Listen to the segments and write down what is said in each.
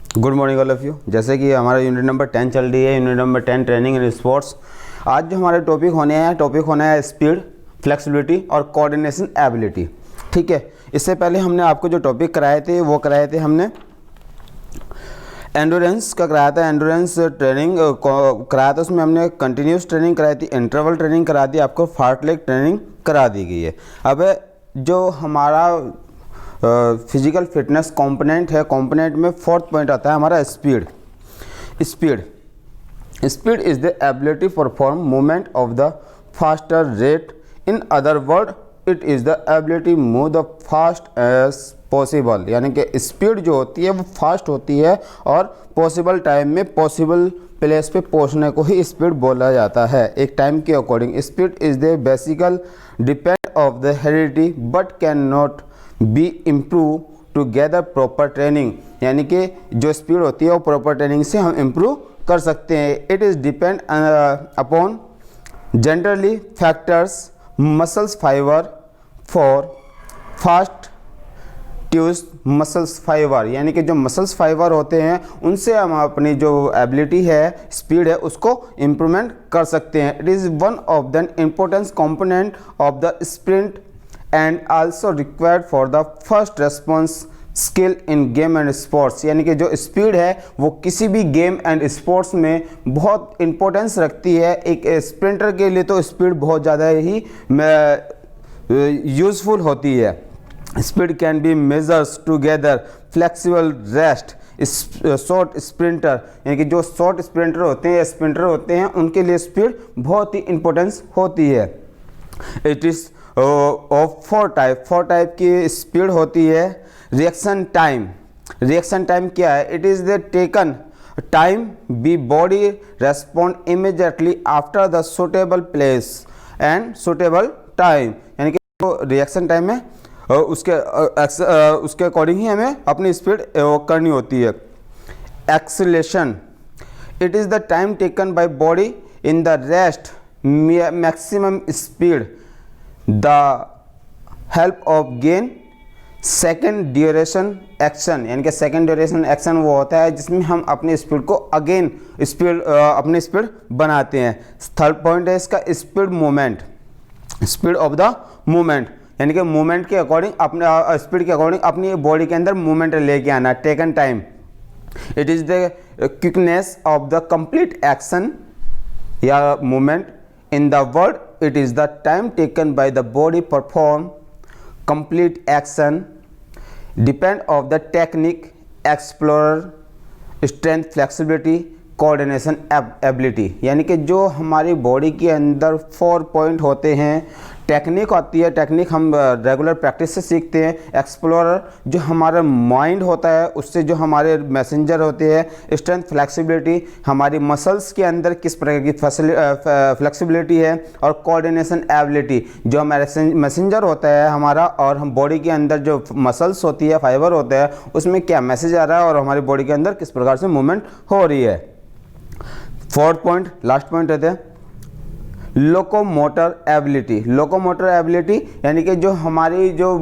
Good morning all of you. जैसे कि हमारा यूनिट नंबर 10 चल रही है, unit number 10 training in sports. आज जो हमारे टॉपिक होने हैं स्पीड, फ्लेक्सिबिलिटी और कोऑर्डिनेशन एबिलिटी। ठीक है, इससे पहले हमने आपको जो टॉपिक कराए थे वो कराए थे हमने एंडोरेंस का कराया था, एंडोरेंस ट्रेनिंग कराया था। उसमें हमने कंटिन्यूस ट्रेनिंग कराई थी, इंटरवल ट्रेनिंग करा दी, आपको फार्टलेग ट्रेनिंग करा दी गई है। अब जो हमारा फिजिकल फिटनेस कंपोनेंट है, कंपोनेंट में फोर्थ पॉइंट आता है हमारा speed. Speed is the ability perform movement of the faster rate. In other word it is the ability move the fast as possible. यानी कि स्पीड जो होती है वो फास्ट होती है और पॉसिबल टाइम में पॉसिबल प्लेस पे पहुंचने को ही स्पीड बोला जाता है, एक टाइम के according. Speed is the basically depend of the heredity but can not be improve together proper training. यानी कि जो स्पीड होती है वो प्रॉपर ट्रेनिंग से हम इम्प्रूव कर सकते हैं। It is depend upon generally factors muscles fibre for fast twitch muscles fibre. यानी कि जो मसल्स फाइबर होते हैं उनसे हम अपनी जो एबिलिटी है, स्पीड है, उसको इम्प्रूवमेंट कर सकते हैं। It is one of the important component of the sprint and also required for the first response skill in game and sports. यानी कि जो स्पीड है वो किसी भी गेम एंड स्पोर्ट्स में बहुत इंपॉर्टेंस रखती है। एक स्प्रिंटर के लिए तो स्पीड बहुत ज़्यादा ही यूज़फुल होती है। Speed can be measures together flexible rest short sprinter. यानी कि जो शॉर्ट स्प्रिंटर होते हैं, स्प्रिंटर होते हैं, उनके लिए स्पीड बहुत ही इंपॉर्टेंस होती है। It is of four type की स्पीड होती है। रिएक्शन टाइम क्या है? It is the taken time be body respond immediately after the suitable place and suitable time. यानी कि जो रिएक्शन टाइम है उसके अकॉर्डिंग ही हमें अपनी स्पीड करनी होती है। Acceleration it is the time taken by body in the rest maximum speed the help of gain second duration action. यानी कि सेकेंड ड्यूरेशन एक्शन वो होता है जिसमें हम अपनी स्पीड को अगेन अपनी स्पीड बनाते हैं। थर्ड पॉइंट है इसका speed movement, speed of the movement. यानी कि मूवमेंट के अकॉर्डिंग अपने स्पीड के अकॉर्डिंग अपनी बॉडी के अंदर मूवमेंट लेके आना। Taken time it is the quickness of the complete action या movement. In the word it is the time taken by the body perform complete action depend of the technique explorer strength flexibility coordination ability. यानी कि जो हमारी body के अंदर 4 point होते हैं, technique होती है, टेक्निक हम रेगुलर प्रैक्टिस से सीखते हैं। एक्सप्लोरर जो हमारा माइंड होता है उससे जो हमारे मैसेंजर होते हैं। स्ट्रेंथ फ्लेक्सिबिलिटी हमारी मसल्स के अंदर किस प्रकार की फ्लेक्सिबिलिटी है। और कोऑर्डिनेशन एबिलिटी जो हमारा मैसेंजर होता है हमारा और हम बॉडी के अंदर जो मसल्स होती है, फाइबर होते हैं, उसमें क्या मैसेज आ रहा है और हमारी बॉडी के अंदर किस प्रकार से मूवमेंट हो रही है। फोर्थ पॉइंट, लास्ट पॉइंट रहते हैं लोकोमोटर एबिलिटी। लोकोमोटर एबिलिटी यानी कि जो हमारी जो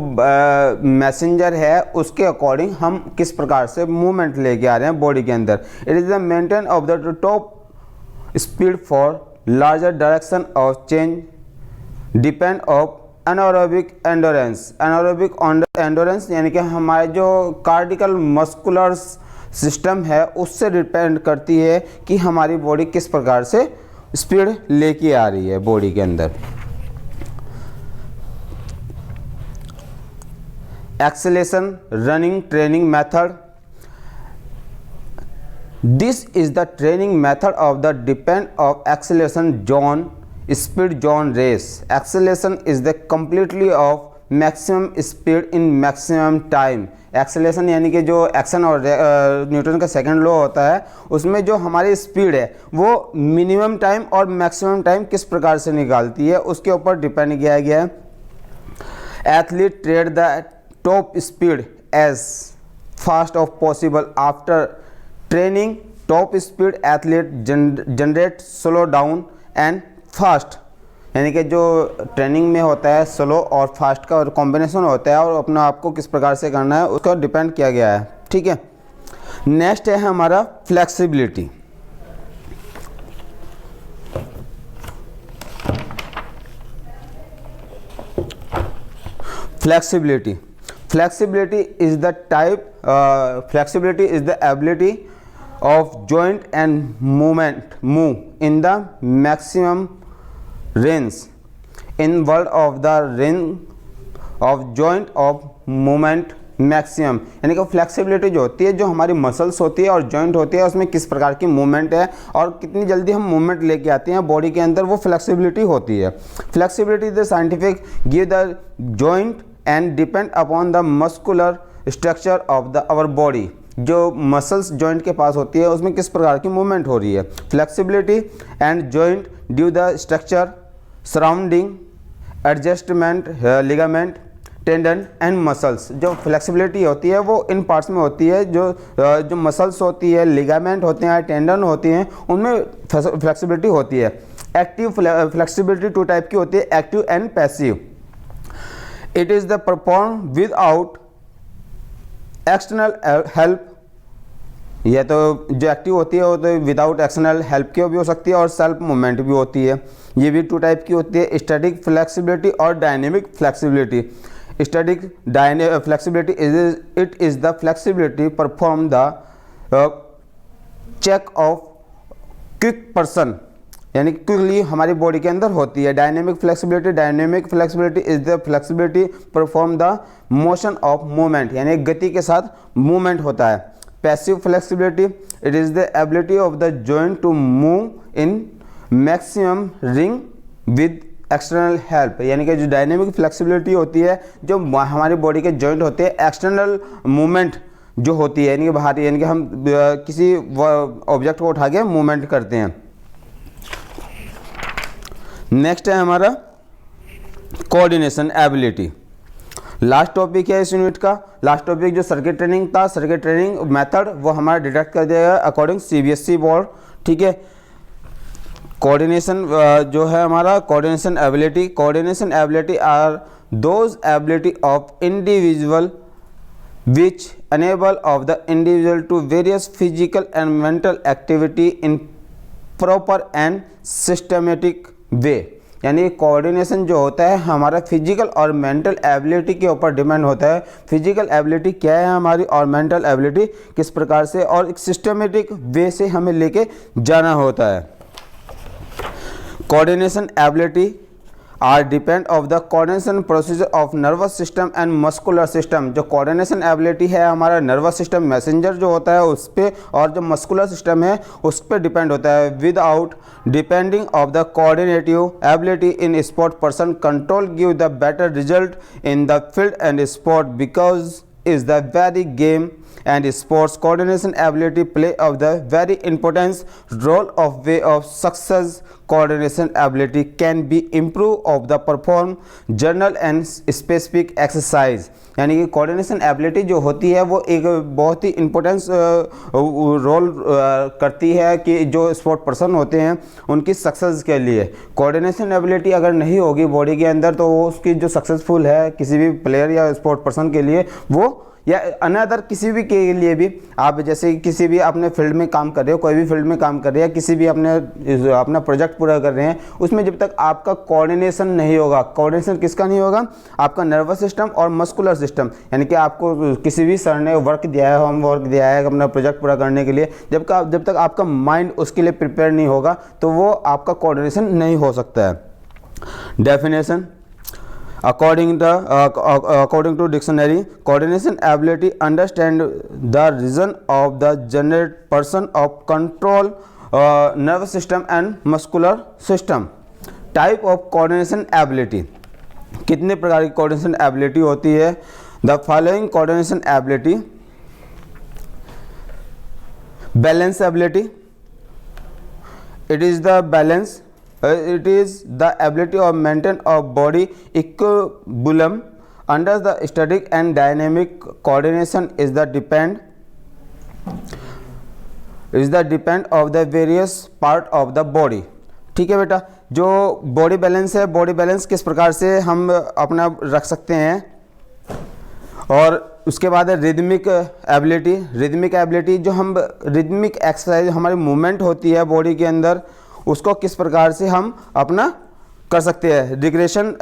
मैसेंजर है उसके अकॉर्डिंग हम किस प्रकार से मूवमेंट लेके आ रहे हैं बॉडी के अंदर। It is the maintain of the top speed for larger direction of change depend of anaerobic endurance. Anaerobic endurance यानी कि हमारे जो कार्डिकल मस्कुलर सिस्टम है उससे डिपेंड करती है कि हमारी बॉडी किस प्रकार से स्पीड लेके आ रही है बॉडी के अंदर। Acceleration running training method this is the training method of the depend of acceleration zone speed zone race. Acceleration is the completely of maximum speed in maximum time. Acceleration यानी कि जो action और Newton का second law होता है उसमें जो हमारी स्पीड है वो मिनिमम टाइम और मैक्सिमम टाइम किस प्रकार से निकालती है उसके ऊपर डिपेंड किया गया है। Athlete trade the top speed as fast of possible after training. Top speed athlete generate slow down and fast. यानी कि जो ट्रेनिंग में होता है स्लो और फास्ट का और कॉम्बिनेशन होता है और अपने आप को किस प्रकार से करना है उसका डिपेंड किया गया है। ठीक है, नेक्स्ट है हमारा flexibility. Flexibility. Flexibility is the flexibility is the ability of joint and move in the maximum range in world of the range of joint of movement maximum, यानी कि फ्लेक्सिबिलिटी जो होती है, जो हमारी मसल्स होती है और जॉइंट होती है, उसमें किस प्रकार की मूवमेंट है और कितनी जल्दी हम मूवमेंट लेके आते हैं बॉडी के अंदर, वो फ्लेक्सिबिलिटी होती है। Flexibility the scientific give the joint and depend upon the muscular structure of the our body. जो मसल्स जॉइंट के पास होती है उसमें किस प्रकार की मूवमेंट हो रही है। Flexibility and joint due the structure surrounding adjustment ligament tendon and muscles. जो फ्लेक्सिबिलिटी होती है वो इन पार्ट्स में होती है, जो मसल्स होती है, लिगामेंट होते हैं, टेंडन होती हैं, उनमें फ्लेक्सिबिलिटी होती है। एक्टिव फ्लेक्सिबिलिटी टू टाइप की होती है, active and passive. It is the perform without external help. यह तो जो एक्टिव होती है वो तो विदाउट एक्सटर्नल हेल्प की भी हो सकती है और सेल्फ मूवमेंट भी होती है। ये भी टू टाइप की होती है, स्टैटिक फ्लेक्सिबिलिटी और dynamic flexibility. Static flexibility is the flexibility perform the check of quick person, यानी क्विकली हमारी बॉडी के अंदर होती है। Dynamic flexibility is the flexibility perform the motion of movement, यानी गति के साथ मूवमेंट होता है। Passive flexibility it is the ability of the joint to move in maximum ring with external help, यानी कि जो डायनेमिक फ्लेक्सिबिलिटी होती है, जो हमारी बॉडी के जॉइंट होते हैं, एक्सटर्नल मूवमेंट जो होती है, यानी कि बाहर, यानी कि हम किसी ऑब्जेक्ट को उठा के मूवमेंट करते हैं। नेक्स्ट है हमारा कोऑर्डिनेशन एबिलिटी। लास्ट टॉपिक है इस यूनिट का। लास्ट टॉपिक जो सर्किट ट्रेनिंग था, सर्किट ट्रेनिंग मेथड वो हमारा डिडक्ट कर दिया गया अकॉर्डिंग CBSE बोर्ड। ठीक है, कोऑर्डिनेशन जो है हमारा coordination ability are those ability of individual which enable of the individual to various physical and mental activity in proper and systematic way. यानी कोऑर्डिनेशन जो होता है हमारा फिजिकल और मेंटल एबिलिटी के ऊपर डिपेंड होता है। फिजिकल एबिलिटी क्या है हमारी और मेंटल एबिलिटी किस प्रकार से और एक सिस्टमेटिक वे से हमें लेके जाना होता है। Coordination ability are depend of the coordination procedure of nervous system and muscular system। जो coordination ability है हमारा nervous system messenger जो होता है उस पर, और जो muscular system है उस पर डिपेंड होता है। without depending of the coordinative ability in sport person control give the better result in the field and sport because is the very game and sports coordination ability play of the very important role of way of success। coordination ability can be improved of the perform journal and specific exercise। यानी कि coordination ability जो होती है वो एक बहुत ही importance role करती है कि जो स्पोर्ट पर्सन होते हैं उनकी सक्सेस के लिए। coordination ability अगर नहीं होगी बॉडी के अंदर तो वो उसकी जो सक्सेसफुल है किसी भी प्लेयर या स्पोर्ट पर्सन के लिए वो या अनदर किसी भी के लिए भी, आप जैसे किसी भी अपने फील्ड में काम कर रहे हो, कोई भी फील्ड में काम कर रहे हैं, किसी भी अपना प्रोजेक्ट पूरा कर रहे हैं, उसमें जब तक आपका कोऑर्डिनेशन नहीं होगा, कोऑर्डिनेशन किसका नहीं होगा, आपका नर्वस सिस्टम और मस्कुलर सिस्टम, यानी कि आपको किसी भी सर ने वर्क दिया है, होम वर्क दिया है अपना प्रोजेक्ट पूरा करने के लिए, जब तक आपका माइंड उसके लिए प्रिपेयर नहीं होगा तो वो आपका कोऑर्डिनेशन नहीं हो सकता है। Definition according to dictionary, coordination ability understand the reason of the general person of control nervous system and muscular system। type of coordination ability, कितने प्रकार की coordination ability होती है। the following coordination ability: balance ability, it is the balance it is the ability of maintain of body equilibrium under the static and dynamic coordination is the depend of the various part of the body। ठीक है बेटा, जो body balance है, body balance किस प्रकार से हम अपना रख सकते हैं और उसके बाद है रिदमिक एबिलिटी। रिदमिक एबिलिटी जो हम रिदमिक एक्सरसाइज हमारी मूवमेंट होती है बॉडी के अंदर, उसको किस प्रकार से हम अपना कर सकते हैं। रिग्रेशन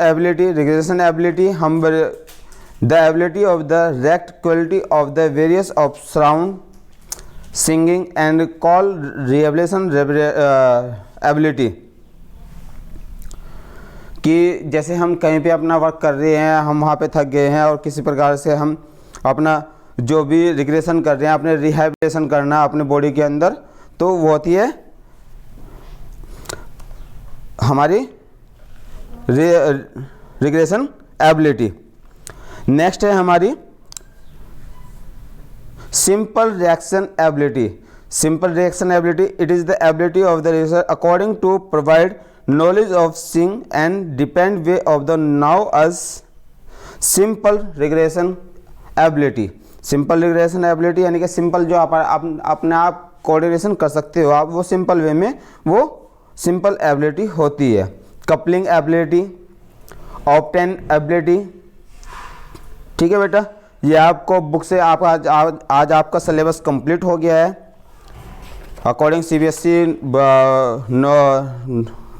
एबिलिटी हम the ability of the react quality of the various of sound singing and call rehabilitation ability, कि जैसे हम कहीं पे अपना वर्क कर रहे हैं, हम वहाँ पे थक गए हैं और किसी प्रकार से हम अपना जो भी रिग्रेशन कर रहे हैं, अपने रिहेबिलिटेशन करना अपने बॉडी के अंदर, तो वो होती है हमारी रिग्रेशन एबिलिटी। नेक्स्ट है हमारी simple reaction ability. Simple reaction ability, it is the ability of the user according to provide knowledge of seeing and depend way of the now as simple regression ability। Simple regression ability यानी कि simple जो आप अपने आप coordination कर सकते हो आप, वो सिंपल वे में वो सिंपल एबिलिटी होती है। कपलिंग एबिलिटी, ऑब्टेन एबिलिटी, ठीक है बेटा, ये आपको बुक से आप आज आपका सिलेबस कंप्लीट हो गया है अकॉर्डिंग CBSE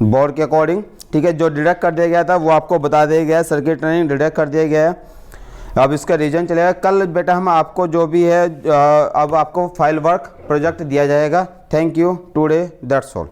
बोर्ड के अकॉर्डिंग, ठीक है। जो डिडक्ट कर दिया गया था वो आपको बता दिया गया है, सर्किट ट्रेनिंग डिडक्ट कर दिया गया है। अब इसका रीजन चलेगा कल बेटा, हम आपको जो भी है अब आपको फाइल वर्क प्रोजेक्ट दिया जाएगा। Thank you today, that's all.